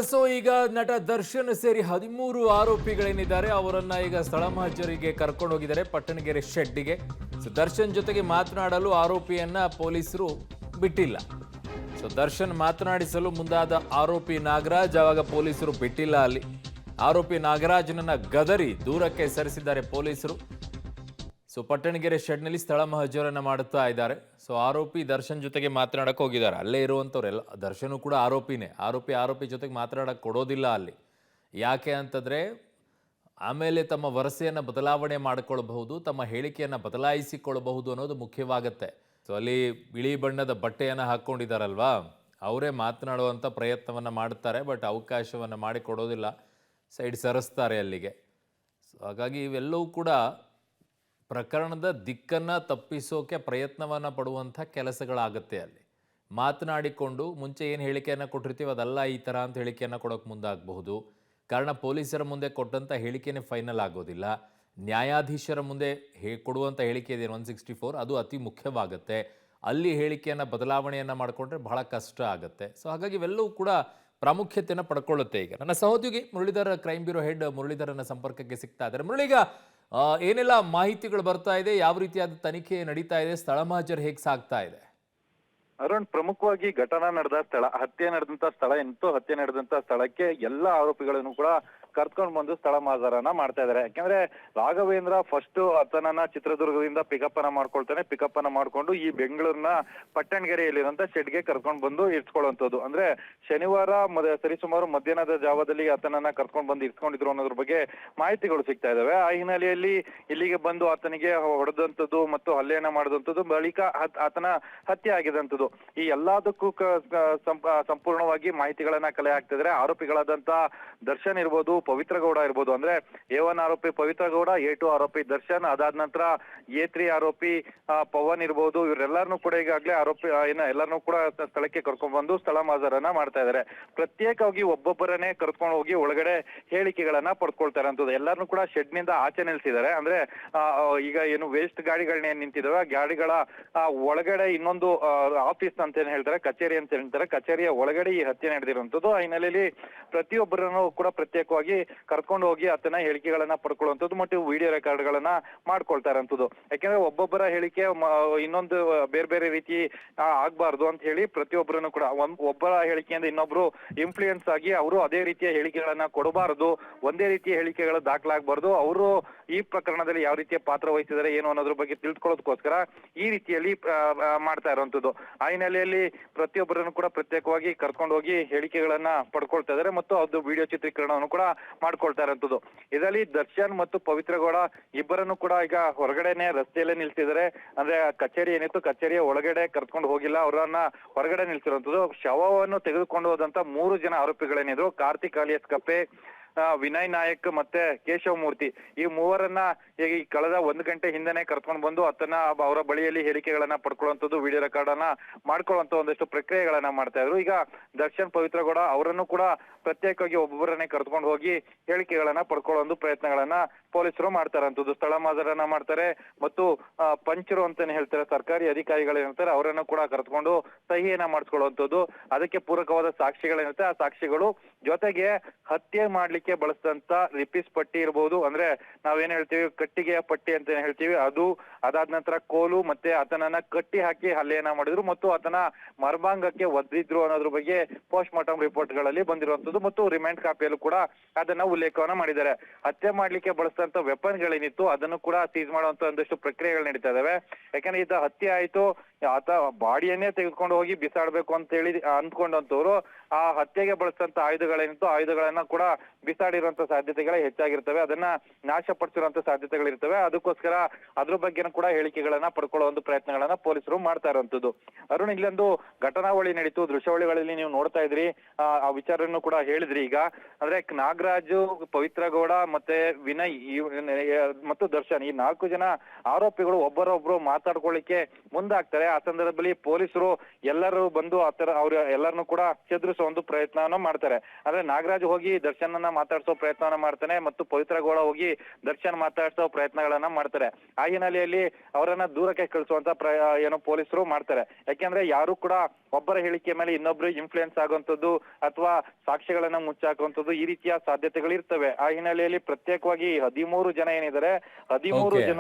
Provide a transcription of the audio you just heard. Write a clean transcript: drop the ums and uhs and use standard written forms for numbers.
So ಈಗ ನಟ ದರ್ಶನ್ ಸೇರಿ 13 ಆರೋಪಿಗಳೇನಿದ್ದಾರೆ ಅವರನ್ನ ಈಗ ಸ್ಥಳ ಮಹಜರಿಗೆ ಕರ್ಕೊಂಡು ಹೋಗಿದ್ದಾರೆ ಪಟ್ಟಣಗೆರೆ ಶೆಡ್ಡಿಗೆ. ಸೊ ದರ್ಶನ್ ಜೊತೆಗೆ ಮಾತನಾಡಲು ಆರೋಪಿಯನ್ನ ಪೊಲೀಸರು ಬಿಟ್ಟಿಲ್ಲ. ಸೊ ದರ್ಶನ್ ಮಾತನಾಡಿಸಲು ಮುಂದಾದ ಆರೋಪಿ ನಾಗರಾಜ್ ಆವಾಗ ಪೊಲೀಸರು ಬಿಟ್ಟಿಲ್ಲ. ಅಲ್ಲಿ ಆರೋಪಿ ನಾಗರಾಜ್ನನ್ನ ಗದರಿ ದೂರಕ್ಕೆ ಸರಿಸಿದ್ದಾರೆ ಪೊಲೀಸರು. ಸೊ ಪಟ್ಟಣಗೆರೆ ಶೆಡ್ನಲ್ಲಿ ಸ್ಥಳ ಮಹಜರನ್ನ ಮಾಡುತ್ತಾ ಇದ್ದಾರೆ. ಸೊ ಆರೋಪಿ ದರ್ಶನ್ ಜೊತೆಗೆ ಮಾತನಾಡಕ್ಕೆ ಹೋಗಿದ್ದಾರೆ. ಅಲ್ಲೇ ಇರುವಂಥವ್ರೆಲ್ಲ, ದರ್ಶನು ಕೂಡ ಆರೋಪಿನೇ. ಆರೋಪಿ ಜೊತೆಗೆ ಮಾತನಾಡಕ್ಕೆ ಕೊಡೋದಿಲ್ಲ ಅಲ್ಲಿ. ಯಾಕೆ ಅಂತಂದರೆ ಆಮೇಲೆ ತಮ್ಮ ವರಸೆಯನ್ನು ಬದಲಾವಣೆ ಮಾಡಿಕೊಳ್ಬಹುದು, ತಮ್ಮ ಹೇಳಿಕೆಯನ್ನು ಬದಲಾಯಿಸಿಕೊಳ್ಳಬಹುದು ಅನ್ನೋದು ಮುಖ್ಯವಾಗುತ್ತೆ. ಸೊ ಅಲ್ಲಿ ಬಿಳಿ ಬಣ್ಣದ ಬಟ್ಟೆಯನ್ನು ಹಾಕ್ಕೊಂಡಿದ್ದಾರಲ್ವಾ, ಅವರೇ ಮಾತನಾಡುವಂಥ ಪ್ರಯತ್ನವನ್ನು ಮಾಡ್ತಾರೆ. ಬಟ್ ಅವಕಾಶವನ್ನು ಮಾಡಿಕೊಡೋದಿಲ್ಲ, ಸೈಡ್ ಸರಿಸ್ತಾರೆ ಅಲ್ಲಿಗೆ. ಸೊ ಹಾಗಾಗಿ ಇವೆಲ್ಲವೂ ಕೂಡ ಪ್ರಕರಣದ ದಿಕ್ಕನ್ನು ತಪ್ಪಿಸೋಕೆ ಪ್ರಯತ್ನವನ್ನು ಪಡುವಂಥ ಕೆಲಸಗಳಾಗುತ್ತೆ. ಅಲ್ಲಿ ಮಾತನಾಡಿಕೊಂಡು ಮುಂಚೆ ಏನು ಹೇಳಿಕೆಯನ್ನು ಕೊಟ್ಟಿರ್ತೀವಿ ಅದಲ್ಲ ಈ ಥರ ಅಂತ ಹೇಳಿಕೆಯನ್ನು ಕೊಡೋಕೆ ಮುಂದಾಗಬಹುದು. ಕಾರಣ ಪೊಲೀಸರ ಮುಂದೆ ಕೊಟ್ಟಂಥ ಹೇಳಿಕೆನೇ ಫೈನಲ್ ಆಗೋದಿಲ್ಲ. ನ್ಯಾಯಾಧೀಶರ ಮುಂದೆ ಕೊಡುವಂಥ ಹೇಳಿಕೆ ಇದೆ 164, ಅದು ಅತಿ ಮುಖ್ಯವಾಗುತ್ತೆ. ಅಲ್ಲಿ ಹೇಳಿಕೆಯನ್ನು ಬದಲಾವಣೆಯನ್ನು ಮಾಡಿಕೊಂಡ್ರೆ ಬಹಳ ಕಷ್ಟ ಆಗುತ್ತೆ. ಸೊ ಹಾಗಾಗಿ ಇವೆಲ್ಲವೂ ಕೂಡ ಪ್ರಾಮುಖ್ಯತೆಯನ್ನು ಪಡ್ಕೊಳ್ಳುತ್ತೆ. ಈಗ ನನ್ನ ಸಹೋದ್ಯೋಗಿ ಮುರಳೀಧರ್, ಕ್ರೈಮ್ ಬ್ಯೂರೋ ಹೆಡ್ ಮುರಳೀಧರನ ಸಂಪರ್ಕಕ್ಕೆ ಸಿಗ್ತಾ ಇದ್ದಾರೆ. ಮುರಳೀಗ ಏನೆಲ್ಲ ಮಾಹಿತಿಗಳು ಬರ್ತಾ ಇದೆ, ಯಾವ ರೀತಿಯಾದ ತನಿಖೆ ನಡೀತಾ ಇದೆ, ಸ್ಥಳ ಮಹಜರ್ ಹೇಗೆ ಸಾಗ್ತಾ ಇದೆ? ಅರುಣ್, ಪ್ರಮುಖವಾಗಿ ಘಟನಾ ನಡೆದ ಸ್ಥಳ, ಹತ್ಯೆ ನಡೆದಂತ ಸ್ಥಳಕ್ಕೆ ಎಲ್ಲ ಆರೋಪಿಗಳನ್ನು ಕೂಡ ಕರ್ಕೊಂಡು ಬಂದು ಸ್ಥಳ ಮಹಜರನ್ನ ಮಾಡ್ತಾ ಇದ್ದಾರೆ. ಯಾಕಂದ್ರೆ ರಾಘವೇಂದ್ರ ಫಸ್ಟ್ ಆತನನ್ನ ಚಿತ್ರದುರ್ಗದಿಂದ ಪಿಕಪ್ ಅನ್ನ ಮಾಡ್ಕೊಂಡು ಈ ಬೆಂಗಳೂರಿನ ಪಟ್ಟಣಗೆರೆಯಲ್ಲಿರುವಂತ ಶೆಡ್ಗೆ ಕರ್ಕೊಂಡು ಬಂದು ಇರ್ಸ್ಕೊಳ್ಳುವಂಥದ್ದು. ಅಂದ್ರೆ ಶನಿವಾರ ಸರಿಸುಮಾರು ಮಧ್ಯಾಹ್ನದ ಜಾವದಲ್ಲಿ ಆತನನ್ನ ಕರ್ಕೊಂಡು ಬಂದು ಇರ್ಸ್ಕೊಂಡಿದ್ರು ಅನ್ನೋದ್ರ ಬಗ್ಗೆ ಮಾಹಿತಿಗಳು ಸಿಗ್ತಾ ಇದಾವೆ. ಆ ಹಿನ್ನೆಲೆಯಲ್ಲಿ ಇಲ್ಲಿಗೆ ಬಂದು ಆತನಿಗೆ ಹೊಡೆದಂಥದ್ದು ಮತ್ತು ಹಲ್ಲೆಯನ್ನ ಮಾಡಿದಂಥದ್ದು, ಬಳಿಕ ಆತನ ಹತ್ಯೆ ಆಗಿದಂಥದ್ದು, ಈ ಎಲ್ಲದಕ್ಕೂ ಸಂಪೂರ್ಣವಾಗಿ ಮಾಹಿತಿಗಳನ್ನ ಕಲೆ ಹಾಕ್ತಿದ್ರೆ. ಆರೋಪಿಗಳಾದಂತ ದರ್ಶನ್ ಇರ್ಬೋದು, ಪವಿತ್ರ ಗೌಡ ಇರ್ಬೋದು, ಅಂದ್ರೆ A1 ಆರೋಪಿ ಪವಿತ್ರ ಗೌಡ, A2 ಆರೋಪಿ ದರ್ಶನ್, ಅದಾದ ನಂತರ A3 ಆರೋಪಿ ಪವನ್ ಇರ್ಬೋದು, ಇವರೆಲ್ಲರನ್ನೂ ಕೂಡ ಈಗಾಗಲೇ ಎಲ್ಲರನ್ನೂ ಕೂಡ ಸ್ಥಳಕ್ಕೆ ಕರ್ಕೊಂಡ್ ಬಂದು ಸ್ಥಳ ಮಹಜರನ್ನ ಮಾಡ್ತಾ ಇದ್ದಾರೆ. ಪ್ರತ್ಯೇಕವಾಗಿ ಒಬ್ಬೊಬ್ಬರನ್ನೇ ಕರ್ಕೊಂಡು ಹೋಗಿ ಒಳಗಡೆ ಹೇಳಿಕೆಗಳನ್ನ ಪಡ್ಕೊಳ್ತಾರೆ ಅಂತದ್ದು. ಎಲ್ಲರನ್ನೂ ಕೂಡ ಶೆಡ್ ನಿಂದ ಆಚೆ ನಿಲ್ಸಿದ್ದಾರೆ. ಅಂದ್ರೆ ಈಗ ಏನು ವೇಸ್ಟ್ ಗಾಡಿಗಳನ್ನ ಏನ್ ನಿಂತಿದಾವೆ, ಆ ಗಾಡಿಗಳ ಒಳಗಡೆ ಇನ್ನೊಂದು ಆಫೀಸ್ ಅಂತ ಏನ್ ಹೇಳ್ತಾರೆ, ಕಚೇರಿ ಅಂತ ಹೇಳ್ತಾರೆ, ಕಚೇರಿಯ ಒಳಗಡೆ ಈ ಹತ್ಯೆ ನಡೆದಿರುವಂತದ್ದು. ಆ ಹಿನ್ನೆಲೆಯಲ್ಲಿ ಪ್ರತಿಯೊಬ್ಬರನ್ನು ಕೂಡ ಪ್ರತ್ಯೇಕವಾಗಿ ಕರ್ಕೊಂಡು ಹೋಗಿ ಆತನ ಹೇಳಿಕೆಗಳನ್ನ ಪಡ್ಕೊಳ್ಳುವಂಥದ್ದು ಮತ್ತು ವಿಡಿಯೋ ರೆಕಾರ್ಡ್ ಗಳನ್ನ ಮಾಡ್ಕೊಳ್ತಾ ಇರೋಂಥದ್ದು. ಯಾಕಂದ್ರೆ ಒಬ್ಬೊಬ್ಬರ ಹೇಳಿಕೆ ಇನ್ನೊಂದು ಬೇರೆ ಬೇರೆ ರೀತಿ ಆಗ್ಬಾರ್ದು ಅಂತ ಹೇಳಿ ಪ್ರತಿಯೊಬ್ಬರನ್ನು ಕೂಡ ಒಬ್ಬರ ಹೇಳಿಕೆಯಿಂದ ಇನ್ನೊಬ್ರು ಇನ್ಫ್ಲೂಯೆನ್ಸ್ ಆಗಿ ಅವರು ಅದೇ ರೀತಿಯ ಹೇಳಿಕೆಗಳನ್ನ ಕೊಡಬಾರದು, ಒಂದೇ ರೀತಿಯ ಹೇಳಿಕೆಗಳು ದಾಖಲಾಗಬಾರ್ದು, ಅವರು ಈ ಪ್ರಕರಣದಲ್ಲಿ ಯಾವ ರೀತಿಯ ಪಾತ್ರ ವಹಿಸಿದ್ದಾರೆ ಏನು ಅನ್ನೋದ್ರ ಬಗ್ಗೆ ತಿಳ್ಕೊಳ್ಳೋದಕ್ಕೋಸ್ಕರ ಈ ರೀತಿಯಲ್ಲಿ ಮಾಡ್ತಾ ಇರುವಂತದ್ದು. ಆ ಹಿನ್ನೆಲೆಯಲ್ಲಿ ಪ್ರತಿಯೊಬ್ಬರನ್ನು ಕೂಡ ಪ್ರತ್ಯೇಕವಾಗಿ ಕರ್ಕೊಂಡು ಹೋಗಿ ಹೇಳಿಕೆಗಳನ್ನ ಪಡ್ಕೊಳ್ತಾ ಇದ್ದಾರೆ ಮತ್ತು ಅದು ವಿಡಿಯೋ ಚಿತ್ರೀಕರಣವನ್ನು ಕೂಡ ಮಾಡ್ಕೊಳ್ತಾ ಇರುವಂತದ್ದು. ಇದರಲ್ಲಿ ದರ್ಶನ್ ಮತ್ತು ಪವಿತ್ರ ಗೌಡ ಇಬ್ಬರನ್ನು ಕೂಡ ಈಗ ಹೊರಗಡೆನೆ ರಸ್ತೆಯಲ್ಲೇ ನಿಲ್ಸಿದ್ದಾರೆ. ಅಂದ್ರೆ ಕಚೇರಿ ಏನಿತ್ತು, ಕಚೇರಿಯ ಒಳಗಡೆ ಕರ್ಕೊಂಡು ಹೋಗಿಲ್ಲ, ಅವರನ್ನ ಹೊರಗಡೆ ನಿಲ್ಸಿರುವಂತದ್ದು. ಶವವನ್ನು ತೆಗೆದುಕೊಂಡು ಹೋದಂತ 3 ಜನ ಆರೋಪಿಗಳೇನಿದ್ರು, ಕಾರ್ತಿಕ್ ಅಲಿಯಾಸ್ ಕಪ್ಪೆ, ವಿನಯ್ ನಾಯಕ್ ಮತ್ತೆ ಕೇಶವ್ ಮೂರ್ತಿ, ಈ ಮೂವರನ್ನ ಈ ಕಳೆದ 1 ಗಂಟೆ ಹಿಂದೆನೆ ಕರ್ಕೊಂಡು ಬಂದು ಅವರ ಬಳಿಯಲ್ಲಿ ಹೇಳಿಕೆಗಳನ್ನ ಪಡ್ಕೊಳ್ಳುವಂಥದ್ದು, ವಿಡಿಯೋ ರೆಕಾರ್ಡ್ ಅನ್ನ ಮಾಡ್ಕೊಳ್ಳುವಂತ ಒಂದಷ್ಟು ಪ್ರಕ್ರಿಯೆಗಳನ್ನ ಮಾಡ್ತಾ ಇದ್ರು. ಈಗ ದರ್ಶನ್ ಪವಿತ್ರ ಗೌಡ ಅವರನ್ನು ಕೂಡ ಪ್ರತ್ಯೇಕವಾಗಿ ಒಬ್ಬೊಬ್ಬರನ್ನೇ ಕರ್ಕೊಂಡು ಹೋಗಿ ಹೇಳಿಕೆಗಳನ್ನ ಪಡ್ಕೊಳ್ಳೋ ಪ್ರಯತ್ನಗಳನ್ನ ಪೊಲೀಸರು ಮಾಡ್ತಾರಂಥದ್ದು. ಸ್ಥಳ ಮಹಜರನ್ನ ಮಾಡ್ತಾರೆ ಮತ್ತು ಪಂಚರು ಅಂತಾನೆ ಹೇಳ್ತಾರೆ, ಸರ್ಕಾರಿ ಅಧಿಕಾರಿಗಳೇನಿರ್ತಾರೆ ಅವರನ್ನು ಕೂಡ ಕರೆದುಕೊಂಡು ಸಹಿಯನ್ನ ಮಾಡಿಸ್ಕೊಳ್ಳುವಂಥದ್ದು. ಅದಕ್ಕೆ ಪೂರಕವಾದ ಸಾಕ್ಷಿಗಳೇನಿರುತ್ತೆ, ಆ ಸಾಕ್ಷಿಗಳು ಜೊತೆಗೆ ಹತ್ಯೆ ಮಾಡ್ಲಿಕ್ಕೆ ಬಳಸಿದಂತ ಲಿಪಿಸ್ ಪಟ್ಟಿ ಇರ್ಬೋದು, ಅಂದ್ರೆ ನಾವೇನ್ ಹೇಳ್ತೀವಿ ಕಟ್ಟಿಗೆಯ ಪಟ್ಟಿ ಅಂತ ಹೇಳ್ತೀವಿ, ಅದು, ಅದಾದ ನಂತರ ಕೋಲು, ಮತ್ತೆ ಆತನನ್ನ ಕಟ್ಟಿ ಹಾಕಿ ಹಲ್ಲೆಯನ್ನ ಮಾಡಿದ್ರು ಮತ್ತು ಆತನ ಮರ್ಮಾಂಗಕ್ಕೆ ಒದ್ದಿದ್ರು ಅನ್ನೋದ್ರ ಬಗ್ಗೆ ಪೋಸ್ಟ್ ಮಾರ್ಟಮ್ ರಿಪೋರ್ಟ್ ಗಳಲ್ಲಿ ಬಂದಿರುವಂತದ್ದು ಮತ್ತು ರಿಮೈಂಡ್ ಕಾಪಿಯಲ್ಲೂ ಕೂಡ ಅದನ್ನ ಉಲ್ಲೇಖವನ್ನ ಮಾಡಿದ್ದಾರೆ. ಹತ್ಯೆ ಮಾಡ್ಲಿಕ್ಕೆ ಬಳಸಿದಂತ ವೆಪನ್ ಗಳೇನಿತ್ತು ಅದನ್ನು ಕೂಡ ಸೀಸ್ ಮಾಡುವಂತ ಒಂದಷ್ಟು ಪ್ರಕ್ರಿಯೆಗಳು ನಡೀತಾ ಇದಾವೆ. ಯಾಕಂದ್ರೆ ಇದು ಹತ್ಯೆ ಆಯ್ತು, ಆತ ಬಾಡಿಯನ್ನೇ ತೆಗೆದುಕೊಂಡು ಹೋಗಿ ಬಿಸಾಡ್ಬೇಕು ಅಂತ ಹೇಳಿ ಅಂದ್ಕೊಂಡಂತವ್ರು ಆ ಹತ್ಯೆಗೆ ಬಳಸಿದಂತ ಆಯುಧಗಳೇನಿತ್ತು ಆಯುಧಗಳನ್ನ ಕೂಡ ಬಿಸಾಡಿರುವಂತ ಸಾಧ್ಯತೆಗಳೇ ಹೆಚ್ಚಾಗಿರ್ತವೆ, ಅದನ್ನ ನಾಶಪಡಿಸಿರುವಂತ ಸಾಧ್ಯತೆಗಳಿರ್ತವೆ. ಅದಕ್ಕೋಸ್ಕರ ಅದ್ರ ಬಗ್ಗೆನೂ ಕೂಡ ಹೇಳಿಕೆಗಳನ್ನ ಪಡ್ಕೊಳ್ಳೋ ಒಂದು ಪ್ರಯತ್ನಗಳನ್ನ ಪೊಲೀಸರು ಮಾಡ್ತಾ ಇರುವಂತದ್ದು. ಅರುಣ್, ಇಲ್ಲೊಂದು ಘಟನಾವಳಿ ನಡೀತು, ದೃಶ್ಯಾವಳಿಗಳಲ್ಲಿ ನೀವು ನೋಡ್ತಾ ಇದ್ರಿ, ಆ ವಿಚಾರವನ್ನು ಕೂಡ ಹೇಳಿದ್ರಿ. ಈಗ ಅಂದ್ರೆ ನಾಗರಾಜು, ಪವಿತ್ರ ಗೌಡ ಮತ್ತೆ ವಿನಯ್ ಮತ್ತು ದರ್ಶನ್, ಈ 4 ಜನ ಆರೋಪಿಗಳು ಒಬ್ಬರೊಬ್ರು ಮಾತಾಡ್ಕೊಳ್ಳಿಕ್ಕೆ ಮುಂದಾಗ್ತಾರೆ. ಆ ಸಂದರ್ಭದಲ್ಲಿ ಪೊಲೀಸರು ಎಲ್ಲರೂ ಬಂದು ಅವ್ರ ಎಲ್ಲರನ್ನು ಕೂಡ ಚದುರಿಸುವ ಒಂದು ಪ್ರಯತ್ನವನ್ನು ಮಾಡ್ತಾರೆ. ಆದ್ರೆ ನಾಗರಾಜ್ ಹೋಗಿ ದರ್ಶನನ್ನ ಮಾತಾಡ್ಸೋ ಪ್ರಯತ್ನವನ್ನ ಮಾಡ್ತಾನೆ ಮತ್ತು ಪವಿತ್ರ ಗೌಡ ಹೋಗಿ ದರ್ಶನ್ ಮಾತಾಡ್ಸೋ ಪ್ರಯತ್ನಗಳನ್ನ ಮಾಡ್ತಾರೆ. ಆ ಹಿನ್ನೆಲೆಯಲ್ಲಿ ಅವರನ್ನ ದೂರಕ್ಕೆ ಕಳಿಸುವಂತ ಏನೋ ಪೊಲೀಸರು ಮಾಡ್ತಾರೆ. ಯಾಕೆಂದ್ರೆ ಯಾರು ಕೂಡ ಒಬ್ಬರ ಹೇಳಿಕೆ ಮೇಲೆ ಇನ್ನೊಬ್ರು ಇನ್ಫ್ಲೂಯೆನ್ಸ್ ಆಗುವಂತದ್ದು ಅಥವಾ ಸಾಕ್ಷ್ಯಗಳನ್ನ ಮುಚ್ಚಾಕುವಂತದ್ದು ಈ ರೀತಿಯ ಸಾಧ್ಯತೆಗಳು ಇರ್ತವೆ. ಆ ಹಿನ್ನೆಲೆಯಲ್ಲಿ ಪ್ರತ್ಯೇಕವಾಗಿ 13 ಜನ ಏನಿದ್ದಾರೆ 13 ಜನ